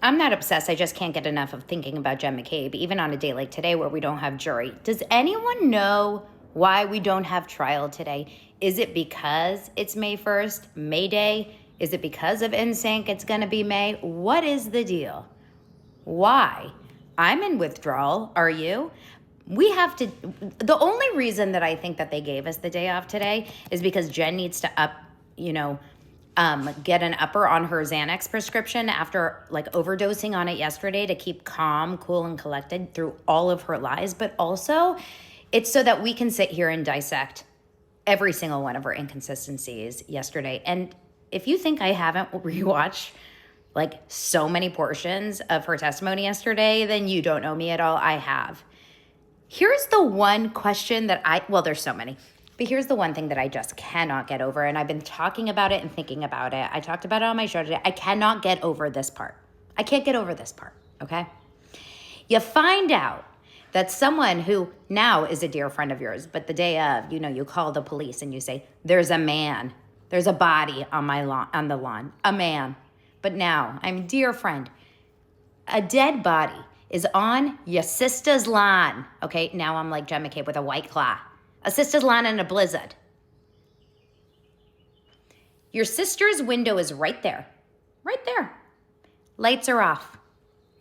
I'm not obsessed. I just can't get enough of thinking about Jen McCabe, even on a day like today where we don't have jury. Does anyone know why we don't have trial today? Is it because it's May 1st, May Day? Is it because of NSYNC it's going to be May? What is the deal? Why? I'm in withdrawal. Are you? We have to, the only reason that I think that they gave us the day off today is because Jen needs to get an upper on her Xanax prescription after like overdosing on it yesterday to keep calm, cool, and collected through all of her lies. But also, it's so that we can sit here and dissect every single one of her inconsistencies yesterday. And if you think I haven't rewatched like so many portions of her testimony yesterday, then you don't know me at all. I have. Here's the one question that there's so many, but here's the one thing that I just cannot get over. And I've been talking about it and thinking about it. I talked about it on my show today. I cannot get over this part. I can't get over this part, okay? You find out that someone who now is a dear friend of yours, but the day of, you call the police and you say, there's a man, there's a body on my lawn, on the lawn, a man. But now, I'm a dear friend, a dead body is on your sister's lawn. Okay, now I'm like Jen McCabe with a White Claw. A sister's lawn in a blizzard. Your sister's window is right there. Right there. Lights are off.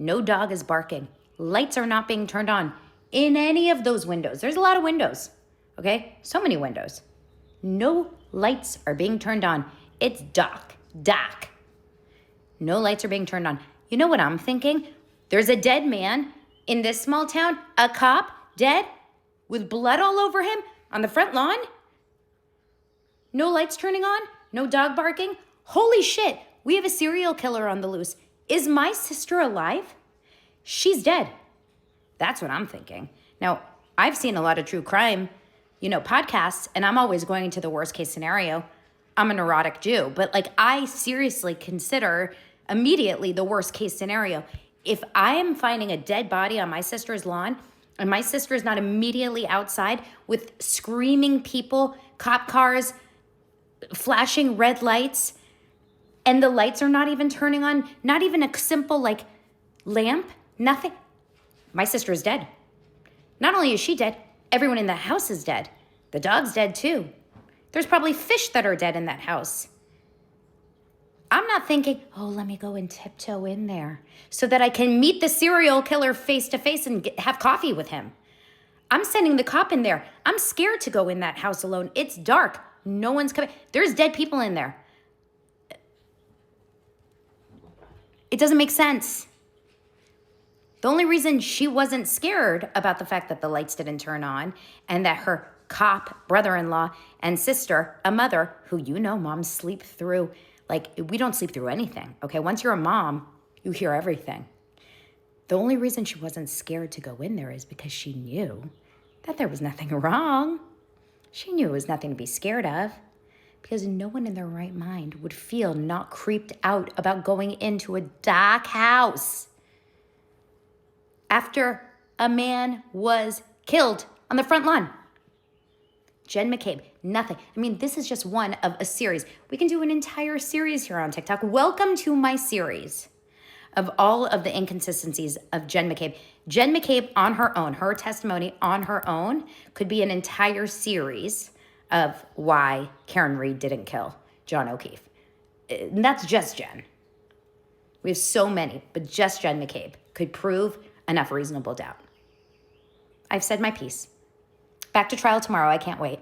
No dog is barking. Lights are not being turned on in any of those windows. There's a lot of windows, okay? So many windows. No lights are being turned on. It's dark. No lights are being turned on. You know what I'm thinking? There's a dead man in this small town, a cop, dead, with blood all over him on the front lawn. No lights turning on, no dog barking. Holy shit, we have a serial killer on the loose. Is my sister alive? She's dead. That's what I'm thinking. Now, I've seen a lot of true crime, podcasts, and I'm always going to the worst case scenario. I'm a neurotic Jew, but I seriously consider immediately the worst case scenario. If I am finding a dead body on my sister's lawn and my sister is not immediately outside with screaming people, cop cars, flashing red lights, and the lights are not even turning on, not even a simple lamp, nothing, my sister is dead. Not only is she dead, everyone in the house is dead. The dog's dead too. There's probably fish that are dead in that house. I'm not thinking, let me go and tiptoe in there so that I can meet the serial killer face to face and have coffee with him. I'm sending the cop in there. I'm scared to go in that house alone. It's dark. No one's coming. There's dead people in there. It doesn't make sense. The only reason she wasn't scared about the fact that the lights didn't turn on and that her cop brother-in-law and sister, a mother who moms sleep through, we don't sleep through anything, okay? Once you're a mom, you hear everything. The only reason she wasn't scared to go in there is because she knew that there was nothing wrong. She knew it was nothing to be scared of because no one in their right mind would feel not creeped out about going into a dark house after a man was killed on the front lawn. Jen McCabe, nothing. I mean, this is just one of a series. We can do an entire series here on TikTok. Welcome to my series of all of the inconsistencies of Jen McCabe. Jen McCabe on her own, her testimony on her own could be an entire series of why Karen Reed didn't kill John O'Keefe. And that's just Jen. We have so many, but just Jen McCabe could prove enough reasonable doubt. I've said my piece. Back to trial tomorrow. I can't wait.